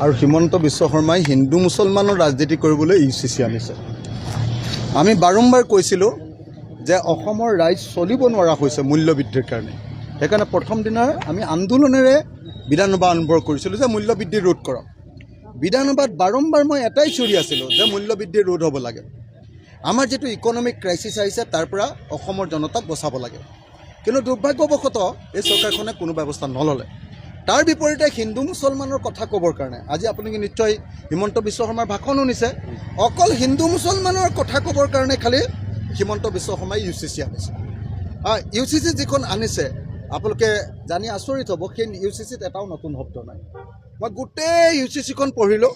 আৰু হিমন্ত বিশ্ব শৰ্মাই হিন্দু মুছলমানৰ ৰাজনীতি কৰিবলৈ UCC আনিছে। আমি বাৰম্বাৰ কৈছিলোঁ যে অসমৰ ৰাইজ চলিব নোৱাৰা হৈছে মূল্যবৃদ্ধিৰ কাৰণে। সেইকাৰণে প্ৰথম দিনাৰ আমি আন্দোলনেৰে বিধানসভা আৰম্ভ কৰিছিলোঁ যে মূল্যবৃদ্ধি ৰোধ কৰক। বিধানসভাত বাৰম্বাৰ মই এটাই চিঞৰি আছিলোঁ যে মূল্যবৃদ্ধি ৰোধ হ'ব লাগে। আমাৰ যিটো ইকনমিক ক্ৰাইচিছ আহিছে তাৰ পৰা অসমৰ জনতাক বচাব লাগে। কিন্তু দুৰ্ভাগ্যবশতঃ এই চৰকাৰখনে কোনো ব্যৱস্থা নল'লে। তাৰ বিপৰীতে হিন্দু মুছলমানৰ কথা ক'বৰ কাৰণে আজি আপোনালোকে নিশ্চয় হিমন্ত বিশ্ব শৰ্মাৰ ভাষণ শুনিছে। অকল হিন্দু মুছলমানৰ কথা ক'বৰ কাৰণে খালি হিমন্ত বিশ্ব শৰ্মাই UCC আনিছে। UCC যিখন আনিছে আপোনালোকে জানি আচৰিত হ'ব, সেই UCCত এটাও নতুন শব্দ নাই। মই গোটেই UCCখন পঢ়িলোঁ।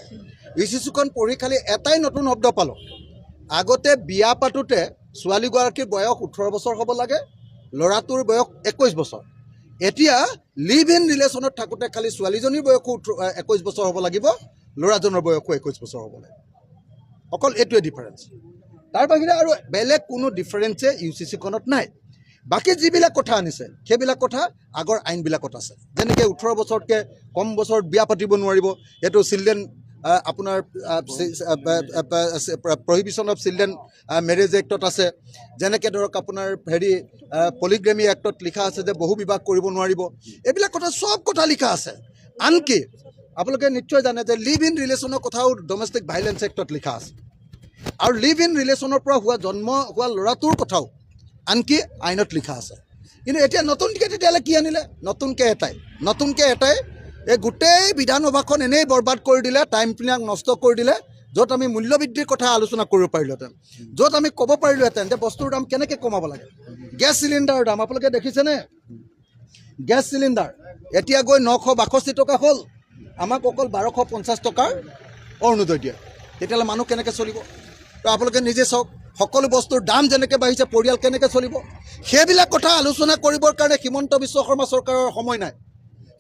UCCখন পঢ়ি খালি এটাই নতুন শব্দ পালোঁ। আগতে বিয়া পাতোতে ছোৱালীগৰাকীৰ বয়স 18 বছৰ হ'ব লাগে, ল'ৰাটোৰ বয়স 21 বছৰ। এতিয়া লিভ ইন ৰিলেশ্যনত থাকোঁতে খালি ছোৱালীজনীৰ বয়সো 21 বছৰ হ'ব লাগিব, ল'ৰাজনৰ বয়সো 21 বছৰ হ'ব লাগে। অকল এইটোৱে ডিফাৰেঞ্চ। তাৰ বাহিৰে আৰু বেলেগ কোনো ডিফাৰেঞ্চে UCCখনত নাই। বাকী যিবিলাক কথা আনিছে সেইবিলাক কথা আগৰ আইনবিলাকত আছে। যেনেকৈ 18 বছৰতকৈ কম বছৰত বিয়া পাতিব নোৱাৰিব, এইটো চিলড্ৰেন আপোনাৰ প্ৰহিবিশ্যন অফ চিলড্ৰেন মেৰেজ এক্টত আছে। যেনেকৈ ধৰক আপোনাৰ পলিগ্ৰামী এক্টত লিখা আছে যে বহু বিবাহ কৰিব নোৱাৰিব। এইবিলাক কথা চব কথা লিখা আছে। আনকি আপোনালোকে নিশ্চয় জানে যে লিভ ইন ৰিলেশ্যনৰ কথাও ডমেষ্টিক ভাইলেঞ্চ এক্টত লিখা আছে। আৰু লিভ ইন ৰিলেশ্যনৰ পৰা জন্ম হোৱা ল'ৰাটোৰ কথাও আনকি আইনত লিখা আছে। কিন্তু এতিয়া নতুনকৈ তেতিয়াহ'লে কি আনিলে? নতুনকৈ এটাই এই গোটেই বিধানসভাখন এনেই বৰবাদ কৰি দিলে, টাইমবিলাক নষ্ট কৰি দিলে, য'ত আমি মূল্যবৃদ্ধিৰ কথা আলোচনা কৰিব পাৰিলোহেঁতেন, য'ত আমি ক'ব পাৰিলোহেঁতেন যে বস্তুৰ দাম কেনেকৈ কমাব লাগে। গেছ চিলিণ্ডাৰৰ দাম আপোনালোকে দেখিছেনে? গেছ চিলিণ্ডাৰ এতিয়া গৈ 962 টকা হ'ল। আমাক অকল 1250 টকাৰ অৰুণোদয় দিয়ে। তেতিয়াহ'লে মানুহ কেনেকৈ চলিব? তো আপোনালোকে নিজে চাওক, সকলো বস্তুৰ দাম যেনেকৈ বাঢ়িছে, পৰিয়াল কেনেকৈ চলিব? সেইবিলাক কথা আলোচনা কৰিবৰ কাৰণে হিমন্ত বিশ্ব শৰ্মা চৰকাৰৰ সময় নাই।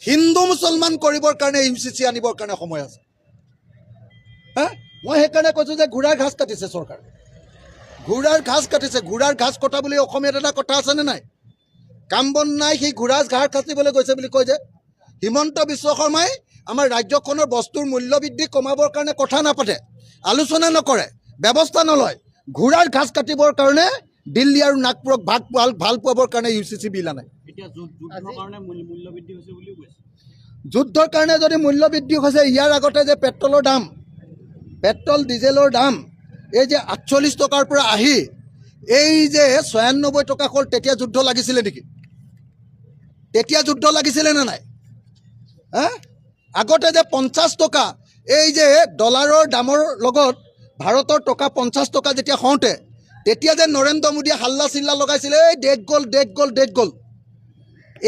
হিন্দু মুছলমান কৰিবৰ কাৰণে UCC আনিবৰ কাৰণে সময় আছে। মই সেইকাৰণে কৈছোঁ যে ঘোঁৰাৰ ঘাচ কাটিছে চৰকাৰে। ঘোঁৰাৰ ঘাচ কাটিছে। ঘোঁৰাৰ ঘাচ কটা বুলি অসমীয়াত এটা কথা আছেনে নাই? কাম বন নাই, সি ঘোঁৰাৰ ঘাচ কাটিবলৈ গৈছে বুলি কয় যে। হিমন্ত বিশ্ব শৰ্মাই আমাৰ ৰাজ্যখনৰ বস্তুৰ মূল্যবৃদ্ধি কমাবৰ কাৰণে কথা নাপাতে, আলোচনা নকৰে, ব্যৱস্থা নলয়। ঘোঁৰাৰ ঘাচ কাটিবৰ কাৰণে দিল্লী আৰু নাগপুৰক ভাল পাবৰ কাৰণে UCC বিল আনে। যুদ্ধৰ কাৰণে যদি মূল্য বৃদ্ধি হৈছে, ইয়াৰ আগতে যে পেট্ৰলৰ দাম, পেট্ৰল ডিজেলৰ দাম এই যে 48 টকাৰ পৰা আহি এই যে 96 টকা হ'ল, তেতিয়া যুদ্ধ লাগিছিলে নেকি? তেতিয়া যুদ্ধ লাগিছিলে নে নাই? আগতে যে 50 টকা এই যে ডলাৰৰ দামৰ লগত ভাৰতৰ টকা 50 টকা যেতিয়া হওঁতে, তেতিয়া যে নৰেন্দ্ৰ মোদীয়ে হাল্লা চিল্লা লগাইছিলে, এই দেশ গ'ল।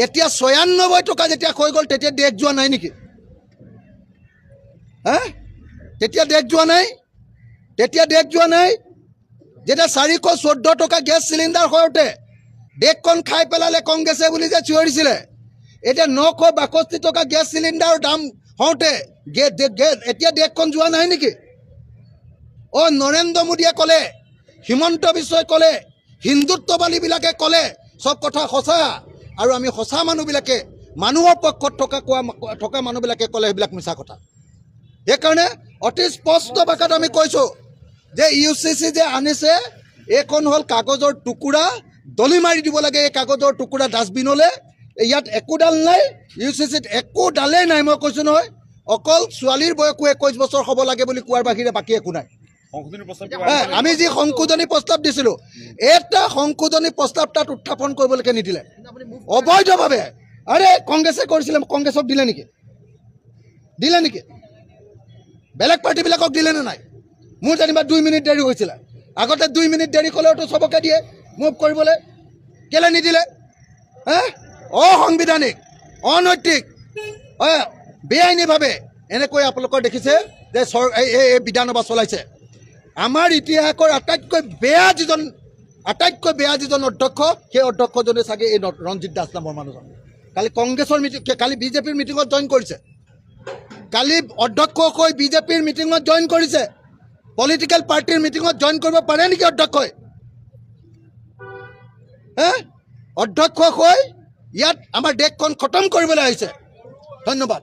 এতিয়া 96 টকা যেতিয়া হৈ গ'ল, তেতিয়া দেশ যোৱা নাই নেকি? তেতিয়া দেশ যোৱা নাই? যেতিয়া 414 টকা গেছ চিলিণ্ডাৰ হওঁতে দেশখন খাই পেলালে কংগ্ৰেছে বুলি যে চিঞৰিছিলে, এতিয়া 962 টকা গেছ চিলিণ্ডাৰৰ দাম হওঁতে এতিয়া দেশখন যোৱা নাই নেকি? নৰেন্দ্ৰ মোদীয়ে ক'লে, হিমন্ত বিশ্বই ক'লে, হিন্দুত্ববাদীবিলাকে ক'লে, চব কথা সঁচা। আৰু আমি সঁচা মানুহবিলাকে, মানুহৰ পক্ষত থকা মানুহবিলাকে ক'লে সেইবিলাক মিছা কথা। সেইকাৰণে অতি স্পষ্ট ভাষাত আমি কৈছোঁ যে UCC যে আনিছে, এইখন হ'ল কাগজৰ টুকুৰা, দলি মাৰি দিব লাগে এই কাগজৰ টুকুৰা ডাষ্টবিনলৈ। ইয়াত একোডাল নাই, UCCত একোডালেই নাই। মই কৈছোঁ নহয়, অকল ছোৱালীৰ বয়সো 21 বছৰ হ'ব লাগে বুলি কোৱাৰ বাহিৰে বাকী একো নাই। আমি যি সংশোধনী প্ৰস্তাৱ দিছিলোঁ, এটা সংশোধনী প্ৰস্তাৱ তাত উত্থাপন কৰিবলৈকে নিদিলে, অবৈধভাৱে। আৰে কংগ্ৰেছে কৰিছিলে, কংগ্ৰেছক দিলে নেকি? বেলেগ পাৰ্টিবিলাকক দিলেনে নাই? মোৰ যেনিবা 2 মিনিট দেৰি হৈছিলে। আগতে 2 মিনিট দেৰি ক'লেওতো চবকে দিয়ে মুভ কৰিবলৈ, কেলৈ নিদিলে? অসাংবিধানিক, অনৈতিক, বেআইনীভাৱে এনেকৈ আপোনালোকৰ দেখিছে যে এই বিধানসভা চলাইছে। আমাৰ ইতিহাসৰ আটাইতকৈ বেয়া যিজন অধ্যক্ষ, সেই অধ্যক্ষজনে চাগে এই ৰঞ্জিত দাস নামৰ মানুহজন। কালি কংগ্ৰেছৰ কালি বিজেপিৰ মিটিঙত জইন কৰিছে। কালি অধ্যক্ষ হৈ বিজেপিৰ মিটিঙত জইন কৰিছে। পলিটিকেল পাৰ্টিৰ মিটিঙত জইন কৰিব পাৰে নেকি অধ্যক্ষই? অধ্যক্ষ হৈ ইয়াত আমাৰ দেশখন খতম কৰিবলৈ আহিছে। ধন্যবাদ।